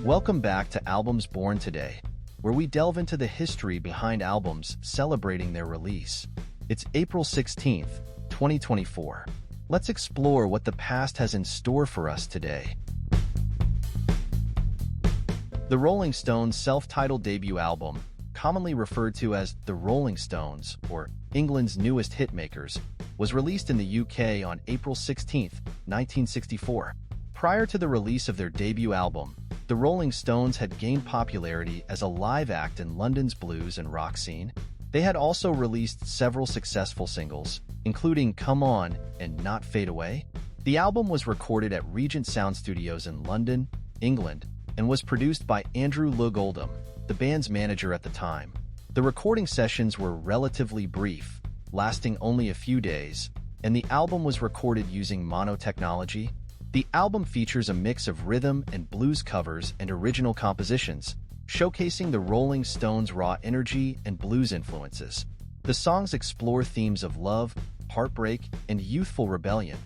Welcome back to Albums Born Today, where we delve into the history behind albums celebrating their release. It's April 16th, 2024. Let's explore what the past has in store for us today. The Rolling Stones' self-titled debut album, commonly referred to as The Rolling Stones, or England's newest hitmakers, was released in the UK on April 16, 1964. Prior to the release of their debut album, the Rolling Stones had gained popularity as a live act in London's blues and rock scene. They had also released several successful singles, including Come On and Not Fade Away. The album was recorded at Regent Sound Studios in London, England, and was produced by Andrew Loog Oldham, the band's manager at the time. The recording sessions were relatively brief, lasting only a few days, and the album was recorded using mono technology. The album features a mix of rhythm and blues covers and original compositions, showcasing the Rolling Stones' raw energy and blues influences. The songs explore themes of love, heartbreak, and youthful rebellion,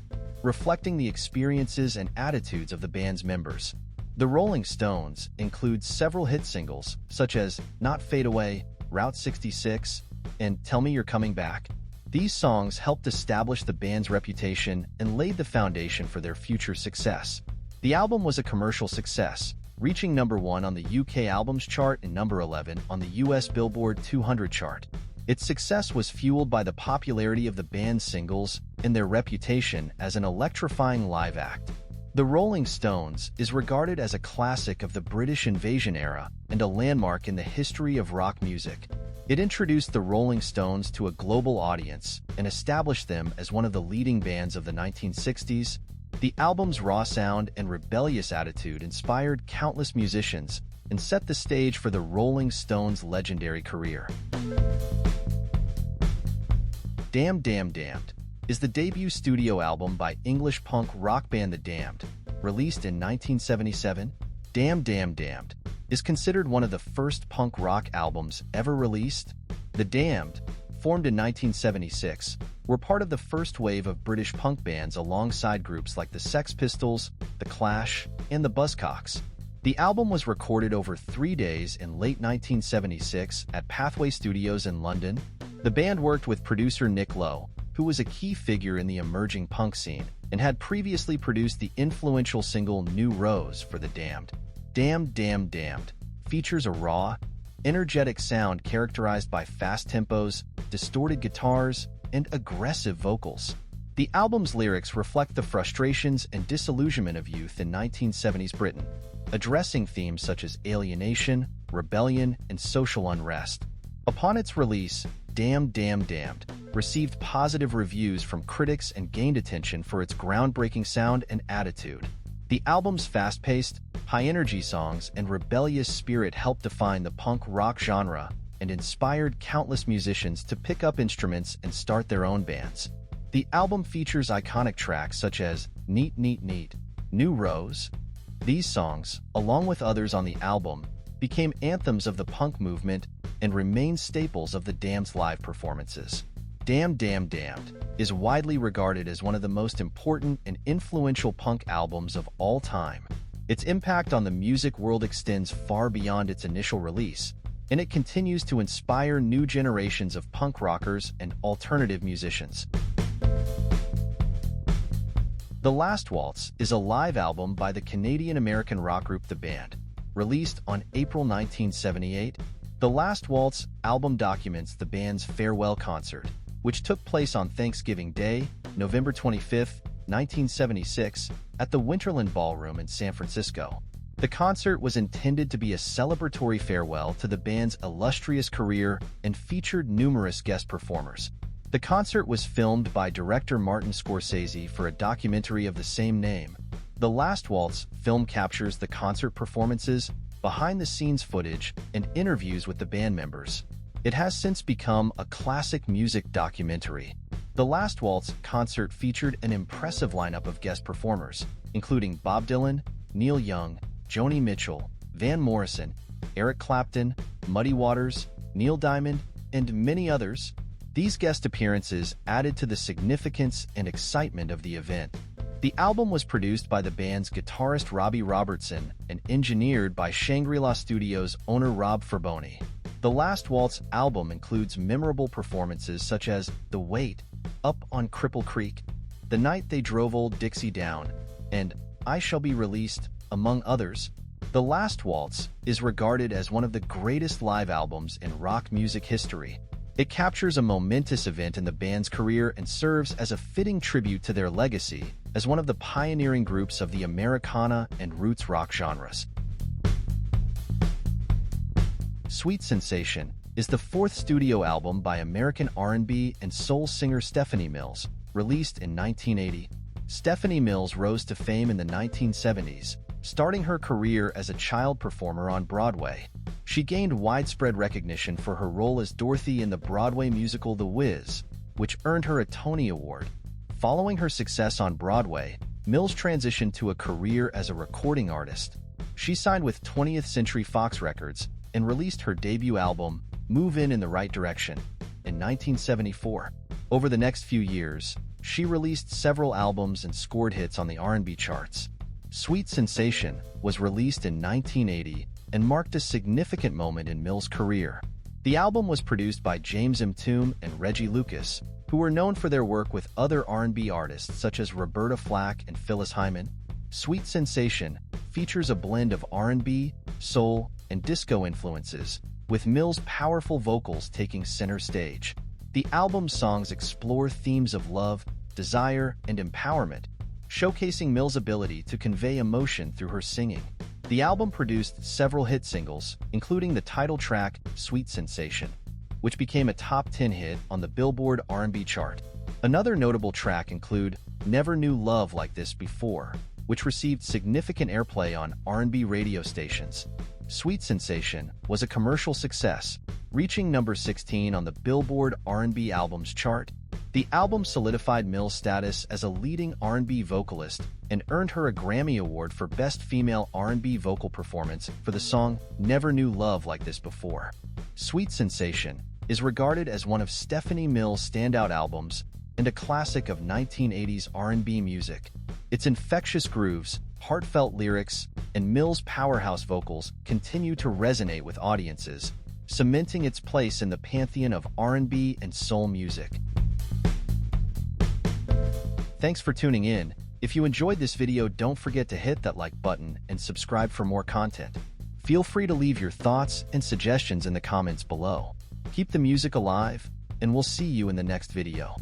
reflecting the experiences and attitudes of the band's members. The Rolling Stones include several hit singles, such as Not Fade Away, Route 66, and Tell Me You're Coming Back. These songs helped establish the band's reputation and laid the foundation for their future success. The album was a commercial success, reaching number 1 on the UK Albums Chart and number 11 on the US Billboard 200 chart. Its success was fueled by the popularity of the band's singles and their reputation as an electrifying live act. The Rolling Stones is regarded as a classic of the British Invasion era and a landmark in the history of rock music. It introduced the Rolling Stones to a global audience and established them as one of the leading bands of the 1960s. The album's raw sound and rebellious attitude inspired countless musicians and set the stage for the Rolling Stones' legendary career. Damned Damned Damned is the debut studio album by English punk rock band The Damned. Released in 1977, Damned Damned Damned is considered one of the first punk rock albums ever released. The Damned, formed in 1976, were part of the first wave of British punk bands alongside groups like the Sex Pistols, The Clash, and the Buzzcocks. The album was recorded over 3 days in late 1976 at Pathway Studios in London. The band worked with producer Nick Lowe, who was a key figure in the emerging punk scene and had previously produced the influential single New Rose for The Damned. Damned Damned Damned features a raw, energetic sound characterized by fast tempos, distorted guitars, and aggressive vocals. The album's lyrics reflect the frustrations and disillusionment of youth in 1970s Britain, addressing themes such as alienation, rebellion, and social unrest. Upon its release, Damned Damned Damned received positive reviews from critics and gained attention for its groundbreaking sound and attitude. The album's fast-paced, high-energy songs and rebellious spirit helped define the punk rock genre and inspired countless musicians to pick up instruments and start their own bands. The album features iconic tracks such as Neat Neat Neat, New Rose. These songs, along with others on the album, became anthems of the punk movement and remain staples of the Damned's live performances. Damned Damned Damned is widely regarded as one of the most important and influential punk albums of all time. Its impact on the music world extends far beyond its initial release, and it continues to inspire new generations of punk rockers and alternative musicians. The Last Waltz is a live album by the Canadian-American rock group The Band. Released on April 1978, The Last Waltz album documents the band's farewell concert, which took place on Thanksgiving Day, November 25, 1976, at the Winterland Ballroom in San Francisco. The concert was intended to be a celebratory farewell to the band's illustrious career and featured numerous guest performers. The concert was filmed by director Martin Scorsese for a documentary of the same name. The Last Waltz film captures the concert performances, behind-the-scenes footage, and interviews with the band members. It has since become a classic music documentary. The Last Waltz concert featured an impressive lineup of guest performers, including Bob Dylan, Neil Young, Joni Mitchell, Van Morrison, Eric Clapton, Muddy Waters, Neil Diamond, and many others. These guest appearances added to the significance and excitement of the event. The album was produced by the band's guitarist Robbie Robertson and engineered by Shangri-La Studios owner Rob Ferboni. The Last Waltz album includes memorable performances such as The Wait, Up on Cripple Creek, The Night They Drove Old Dixie Down, and I Shall Be Released, among others. The Last Waltz is regarded as one of the greatest live albums in rock music history. It captures a momentous event in the band's career and serves as a fitting tribute to their legacy as one of the pioneering groups of the Americana and roots rock genres. Sweet Sensation is the fourth studio album by American R&B and soul singer Stephanie Mills, released in 1980. Stephanie Mills rose to fame in the 1970s, starting her career as a child performer on Broadway. She gained widespread recognition for her role as Dorothy in the Broadway musical The Wiz, which earned her a Tony Award. Following her success on Broadway, Mills transitioned to a career as a recording artist. She signed with 20th Century Fox Records and released her debut album, Move In the Right Direction, in 1974. Over the next few years, she released several albums and scored hits on the R&B charts. Sweet Sensation was released in 1980 and marked a significant moment in Mills' career. The album was produced by James M. Toome and Reggie Lucas, who were known for their work with other R&B artists such as Roberta Flack and Phyllis Hyman. Sweet Sensation features a blend of R&B, soul, and disco influences, with Mills' powerful vocals taking center stage. The album's songs explore themes of love, desire, and empowerment, showcasing Mills' ability to convey emotion through her singing. The album produced several hit singles, including the title track, Sweet Sensation, which became a top 10 hit on the Billboard R&B chart. Another notable track include Never Knew Love Like This Before, which received significant airplay on R&B radio stations. Sweet Sensation was a commercial success, reaching number 16 on the Billboard R&B Albums chart. The album solidified Mills' status as a leading R&B vocalist and earned her a Grammy Award for Best Female R&B Vocal Performance for the song Never Knew Love Like This Before. Sweet Sensation is regarded as one of Stephanie Mills' standout albums and a classic of 1980s R&B music. Its infectious grooves, heartfelt lyrics, and Mills' powerhouse vocals continue to resonate with audiences, cementing its place in the pantheon of R&B and soul music. Thanks for tuning in. If you enjoyed this video, don't forget to hit that like button and subscribe for more content. Feel free to leave your thoughts and suggestions in the comments below. Keep the music alive, and we'll see you in the next video.